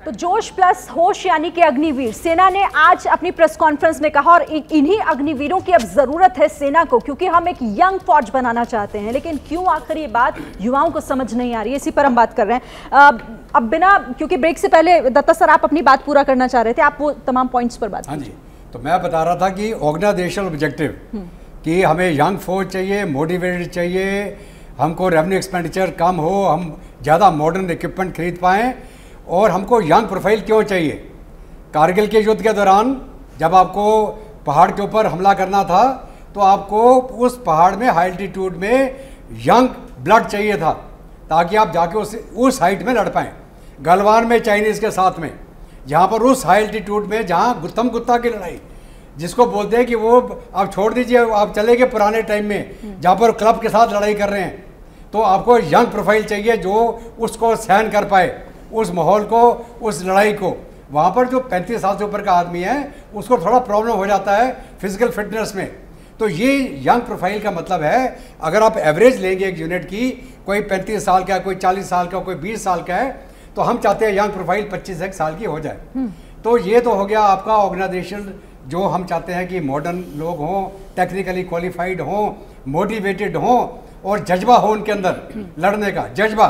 तो जोश प्लस होश यानी कि अग्निवीर, सेना ने आज अपनी प्रेस कॉन्फ्रेंस में कहा और इन्हीं अग्निवीरों की अब जरूरत है सेना को, क्योंकि हम एक यंग फौज बनाना चाहते हैं। लेकिन क्यों आखिर ये बात युवाओं को समझ नहीं आ रही है, इसी पर हम बात कर रहे हैं। अब बिना, क्योंकि ब्रेक से पहले दत्ता सर आप अपनी बात पूरा करना चाह रहे थे, आप वो तमाम पॉइंट्स पर बात। हाँ जी, तो मैं बता रहा था कि ऑर्गेनाइजेशनल ऑब्जेक्टिव कि हमें यंग फौज चाहिए, मोटिवेटेड चाहिए, हमको रेवेन्यू एक्सपेंडिचर कम हो, हम ज़्यादा मॉडर्न इक्विपमेंट खरीद पाएँ, और हमको यंग प्रोफाइल क्यों चाहिए। कारगिल के युद्ध के दौरान जब आपको पहाड़ के ऊपर हमला करना था तो आपको उस पहाड़ में हाई एल्टीट्यूड में यंग ब्लड चाहिए था ताकि आप जाके उस हाइट में लड़ पाएँ। गलवान में चाइनीज़ के साथ में, जहाँ पर उस हाई एल्टीट्यूड में जहाँ गुत्तम गुत्ता की लड़ाई जिसको बोलते हैं कि वो आप छोड़ दीजिए, आप चले गए पुराने टाइम में जहाँ पर क्लब के साथ लड़ाई कर रहे हैं, तो आपको यंग प्रोफाइल चाहिए जो उसको सहन कर पाए, उस माहौल को, उस लड़ाई को। वहाँ पर जो 35 साल से ऊपर का आदमी है उसको थोड़ा प्रॉब्लम हो जाता है फिजिकल फिटनेस में। तो ये यंग प्रोफाइल का मतलब है, अगर आप एवरेज लेंगे एक यूनिट की, कोई 35 साल का, कोई 40 साल का, कोई 20 साल का है, तो हम चाहते हैं यंग प्रोफाइल 25 साल की हो जाए। तो ये तो हो गया आपका ऑर्गेनाइजेशन, जो हम चाहते हैं कि मॉडर्न लोग हों, टेक्निकली क्वालिफाइड हों, मोटिवेटेड हों और जज्बा हो उनके अंदर लड़ने का जज्बा।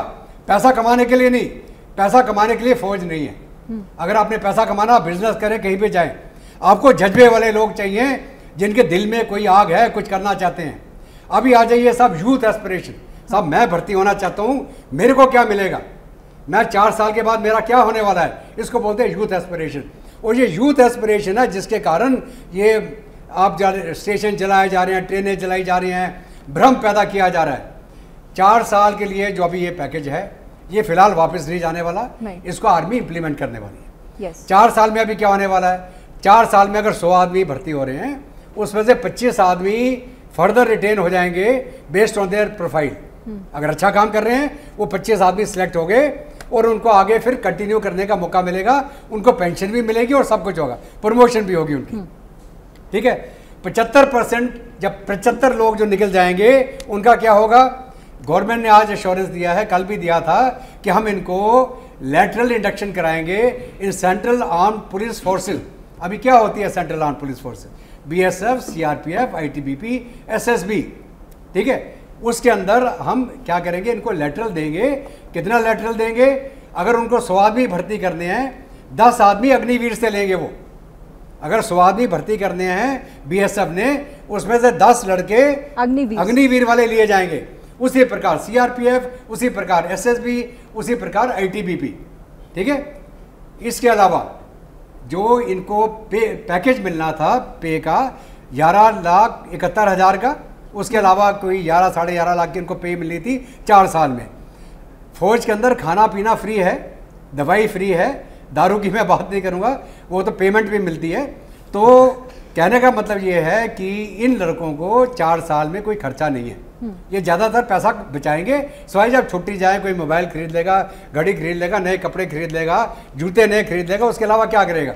पैसा कमाने के लिए नहीं, पैसा कमाने के लिए फौज नहीं है। अगर आपने पैसा कमाना, बिजनेस करें, कहीं पे जाएं, आपको जज्बे वाले लोग चाहिए जिनके दिल में कोई आग है, कुछ करना चाहते हैं। अभी आ जाइए सब यूथ एस्पिरेशन, सब मैं भर्ती होना चाहता हूँ, मेरे को क्या मिलेगा, मैं 4 साल के बाद मेरा क्या होने वाला है, इसको बोलते हैं यूथ एस्पिरेशन। और ये यूथ एस्पिरेशन है जिसके कारण ये आप स्टेशन चलाए जा रहे हैं, ट्रेनें चलाई जा रही हैं, भ्रम पैदा किया जा रहा है। 4 साल के लिए जो अभी ये पैकेज है, ये फिलहाल वापस नहीं जाने वाला, इसको आर्मी इंप्लीमेंट करने वाली है। 4 साल में अभी क्या होने वाला है, 4 साल में अगर 100 आदमी भर्ती हो रहे हैं, उसमें से 25 आदमी फर्दर रिटेन हो जाएंगे बेस्ड ऑन देयर प्रोफाइल। अगर अच्छा काम कर रहे हैं वो 25 आदमी सिलेक्ट हो गए और उनको आगे फिर कंटिन्यू करने का मौका मिलेगा, उनको पेंशन भी मिलेगी और सब कुछ होगा, प्रमोशन भी होगी उनकी। ठीक है, 75% जब 75 लोग जो निकल जाएंगे उनका क्या होगा। गवर्नमेंट ने आज एश्योरेंस दिया है, कल भी दिया था, कि हम इनको लैटरल इंडक्शन कराएंगे in central armed police forces. अभी क्या होती है central armed police forces, BSF, CRPF, ITBP, SSB। ठीक है, उसके अंदर हम क्या करेंगे, इनको लैटरल देंगे। कितना लैटरल देंगे, अगर उनको 100 आदमी भर्ती करने हैं, 10 आदमी अग्निवीर से लेंगे वो। अगर 100 आदमी भर्ती करने हैं BSF ने, उसमें से 10 लड़के अग्निवीर वाले लिए जाएंगे। उसी प्रकार CRPF, उसी प्रकार SSB, उसी प्रकार ITBP। ठीक है, इसके अलावा जो इनको पैकेज मिलना था पे का 11,71,000 का, उसके अलावा कोई 11 साढ़े 11 लाख की इनको पे मिली थी 4 साल में। फौज के अंदर खाना पीना फ्री है, दवाई फ्री है, दारू की मैं बात नहीं करूँगा, वो तो पेमेंट भी मिलती है। तो कहने का मतलब ये है कि इन लड़कों को 4 साल में कोई खर्चा नहीं है, ये ज़्यादातर पैसा बचाएंगे। सवाई जब छुट्टी जाए, कोई मोबाइल खरीद लेगा, घड़ी खरीद लेगा, नए कपड़े खरीद लेगा, जूते नए खरीद लेगा, उसके अलावा क्या करेगा।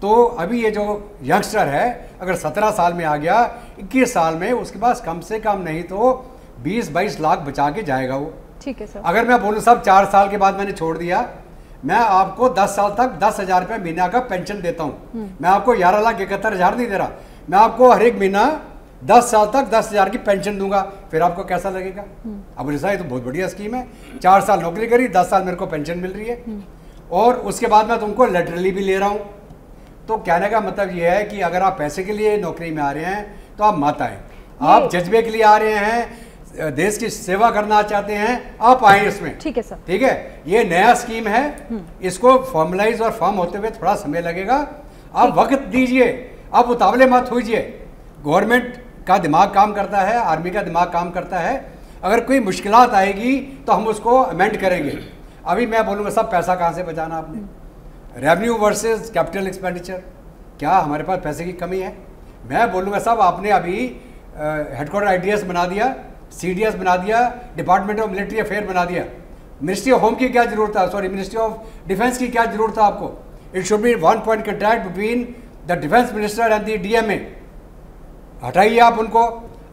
तो अभी ये जो यंगस्टर है, अगर 17 साल में आ गया, 21 साल में उसके पास कम से कम नहीं तो 20-22 लाख बचा के जाएगा वो। ठीक है सर। अगर मैं बोलूँ सब 4 साल के बाद मैंने छोड़ दिया, मैं आपको 10 साल तक 10,000 रुपये महीना का पेंशन देता हूँ। मैं आपको 11,71,000 नहीं दे रहा, मैं आपको हर एक महीना 10 साल तक 10,000 की पेंशन दूंगा। फिर आपको कैसा लगेगा। अब बोले ये तो बहुत बढ़िया स्कीम है, 4 साल नौकरी करी, 10 साल मेरे को पेंशन मिल रही है, और उसके बाद मैं तुमको लेटरली भी ले रहा हूँ। तो कहने का मतलब ये है कि अगर आप पैसे के लिए नौकरी में आ रहे हैं तो आप मत आए, आप जज्बे के लिए आ रहे हैं, देश की सेवा करना चाहते हैं, आप आए इसमें। ठीक है सर। ठीक है, ये नया स्कीम है, इसको फॉर्मलाइज और फॉर्म होते हुए थोड़ा समय लगेगा, आप वक्त दीजिए, आप उतावले मत होइए। गवर्नमेंट का दिमाग काम करता है, आर्मी का दिमाग काम करता है, अगर कोई मुश्किलात आएगी तो हम उसको अमेंड करेंगे। अभी मैं बोलूँगा सब पैसा कहाँ से बचाना आपने, रेवेन्यू वर्सेस कैपिटल एक्सपेंडिचर, क्या हमारे पास पैसे की कमी है। मैं बोलूँगा सब आपने अभी हेडक्वार्टर IDS बना दिया, CDS बना दिया, डिपार्टमेंट ऑफ मिलिट्री अफेयर बना दिया, मिनिस्ट्री ऑफ होम की क्या जरूरत है, सॉरी मिनिस्ट्री ऑफ डिफेंस की क्या जरूरत है आपको। It should be 1 point contract between the defence minister and the DMA। हटाइए आप उनको,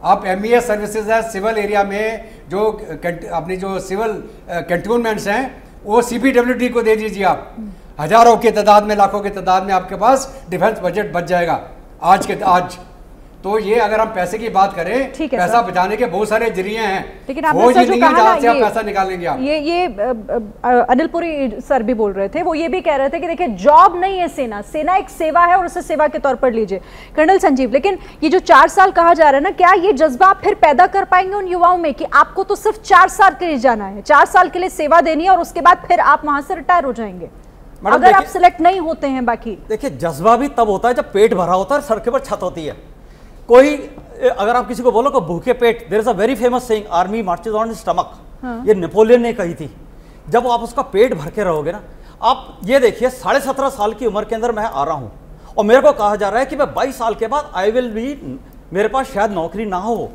आप MES सर्विसेज है सिविल एरिया में, जो अपनी जो सिविल कैंटोनमेंट्स हैं वो CPWD को दे दीजिए। हजारों की तादाद में, लाखों की तादाद में आपके पास डिफेंस बजट बच जाएगा आज। तो ये अगर हम पैसे की बात करें, पैसा बचाने के बहुत सारे जरिए हैं, लेकिन आपने सर जो कहा ना, से आप पैसा निकालेंगे आप। ये अनिल पुरी सर भी बोल रहे थे, वो ये भी कह रहे थे कि देखिए जॉब नहीं है सेना एक सेवा है और उसे सेवा के तौर पर लीजिए। कर्नल संजीव, लेकिन ये जो 4 साल कहा जा रहा है ना, क्या ये जज्बा आप फिर पैदा कर पाएंगे उन युवाओं में कि आपको तो सिर्फ 4 साल के लिए जाना है, 4 साल के लिए सेवा देनी है और उसके बाद फिर आप वहां से रिटायर हो जाएंगे अगर आप सिलेक्ट नहीं होते हैं? बाकी देखिए, जज्बा भी तब होता है जब पेट भरा होता है, सर के ऊपर छत होती है। कोई अगर आप किसी को बोलो कि भूखे पेट, there is a very famous saying, army marches on stomach, ये नेपोलियन ने कही थी। जब आप उसका पेट भर के रहोगे ना, आप ये देखिए 17.5 साल की उम्र के अंदर मैं आ रहा हूं और मेरे को कहा जा रहा है कि मैं 22 साल के बाद आई विल बी, मेरे पास शायद नौकरी ना हो।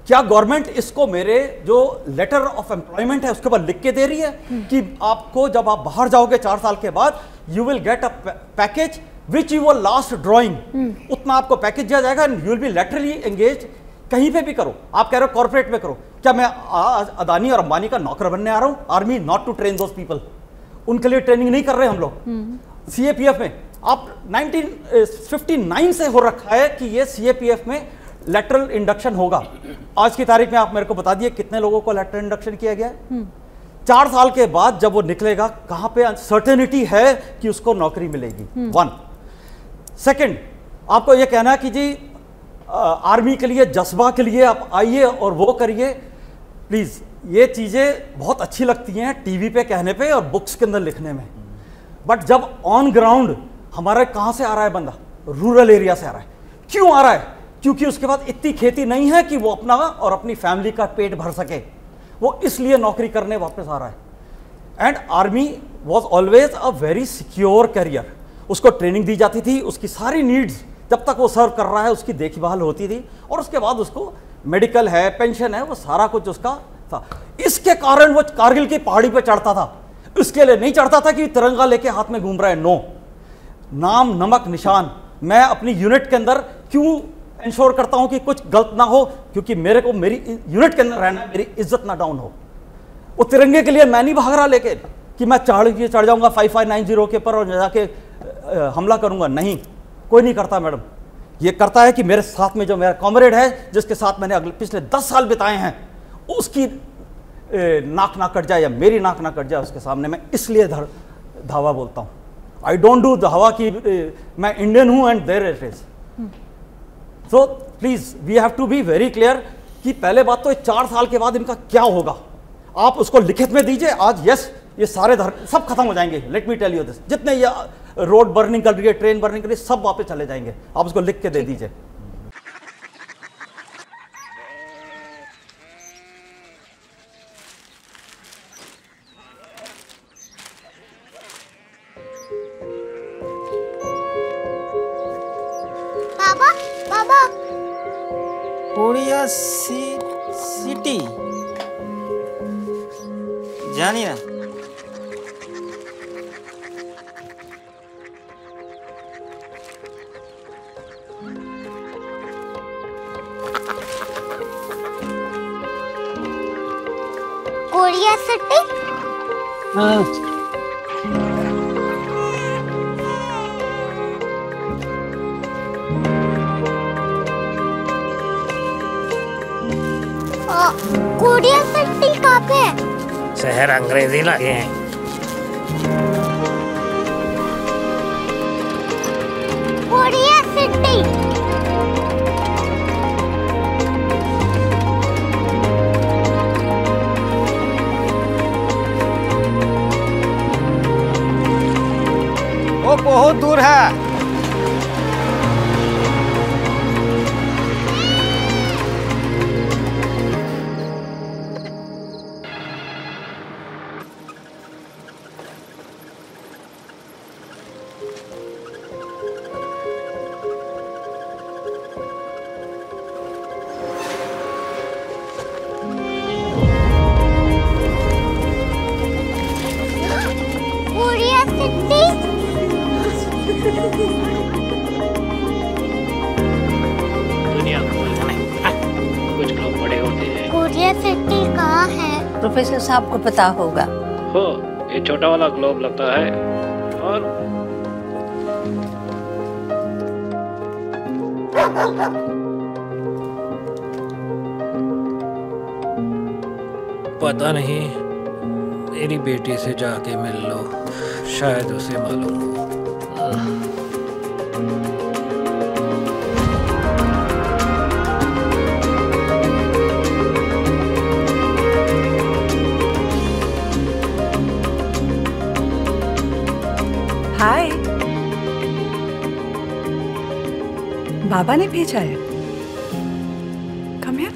क्या गवर्नमेंट इसको मेरे जो लेटर ऑफ एम्प्लॉयमेंट है उसके ऊपर लिख के दे रही है कि आपको जब आप बाहर जाओगे 4 साल के बाद, you will get a package which you were last drawing, उतना आपको पैकेज दिया जाएगा and you will be laterally engage. कहीं पे भी करो, आप कह रहे हो कॉर्पोरेट में करो, क्या मैं आज अदानी और अंबानी का नौकर बनने आ रहा हूं? Army not to train those people, उनके लिए ट्रेनिंग नहीं कर रहे हम लोग। सीएपीएफ में आप 1959 से हो रखा है कि ये सीएपीएफ में लेटरल इंडक्शन होगा। आज की तारीख में आप मेरे को बता दिए कितने लोगों को लेटरल इंडक्शन किया गया है? 4 साल के बाद जब वो निकलेगा, कहां पे सर्टेनिटी है कि उसको नौकरी मिलेगी? 1 सेकंड, आपको ये कहना है कि जी आर्मी के लिए, जज्बा के लिए आप आइए और वो करिए, प्लीज ये चीजें बहुत अच्छी लगती हैं टीवी पे कहने पे और बुक्स के अंदर लिखने में, बट जब ऑन ग्राउंड हमारे कहां से आ रहा है बंदा? रूरल एरिया से आ रहा है। क्यों आ रहा है? क्योंकि उसके पास इतनी खेती नहीं है कि वो अपना और अपनी फैमिली का पेट भर सके, वो इसलिए नौकरी करने वापस आ रहा है। And army was always a very secure career, उसको ट्रेनिंग दी जाती थी, उसकी सारी नीड्स जब तक वो सर्व कर रहा है उसकी देखभाल होती थी, और उसके बाद उसको मेडिकल है, पेंशन है, वो सारा कुछ उसका था। इसके कारण वो कारगिल की पहाड़ी पे चढ़ता था, इसके लिए नहीं चढ़ता था कि तिरंगा लेके हाथ में घूम रहा है। नो, नाम नमक निशान। मैं अपनी यूनिट के अंदर क्यों इंश्योर करता हूं कि कुछ गलत ना हो? क्योंकि मेरे को मेरी यूनिट के अंदर रहना, मेरी इज्जत ना डाउन हो। वो तिरंगे के लिए मैं नहीं भाग रहा लेके कि मैं चढ़ जाऊंगा 5590 के ऊपर और जाके हमला करूंगा। नहीं, कोई नहीं करता मैडम। ये करता है कि मेरे साथ में जो मेरा कॉमरेड है, जिसके साथ मैंने पिछले 10 साल बिताए हैं, उसकी नाक ना कट जाए या मेरी नाक ना कट जाए उसके सामने। मैं इसलिए धावा बोलता हूं। आई डोंट डू धावा कि मैं इंडियन हूं and there it is. So please we have to be very clear कि पहले बात तो 4 साल के बाद इनका क्या होगा, आप उसको लिखित में दीजिए। आज यस, ये सारे धर्म सब खत्म हो जाएंगे। Let me tell you this, जितने ये रोड बर्निंग कर रही है, ट्रेन बर्निंग कर रही है, सब वापस चले जाएंगे। आप उसको लिख के दे दीजिए। बाबा, बाबा, कोरिया सिटी जानिए ना। Korea city? हाँ। कोरिया सिटी कहाँ पे है? शहर अंग्रेजी लगे हैं। Korea city. वो बहुत दूर है। Korea city. दुनिया को कुछ लोग बड़े होते हैं। कोरिया सिटी कहाँ है? प्रोफेसर साहब को पता होगा। हो, ये छोटा वाला ग्लोब लगता है और पता नहीं, मेरी बेटी से जाके मिल लो, शायद उसे मालूम हो। हाय, बाबा ने भेजा है। Come here.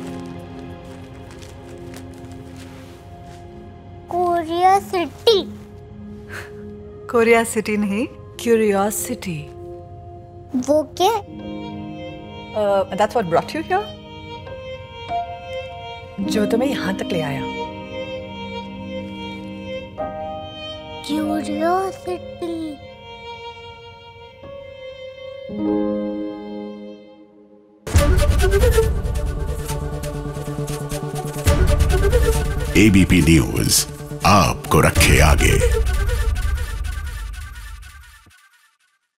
Korea city. Korea city नहीं, क्यूरियोसिटी। वो क्या? That's what brought you here? जो तुम्हें यहाँ तक ले आया। क्यूरियोसिटी। एबीपी न्यूज आपको रखे आगे।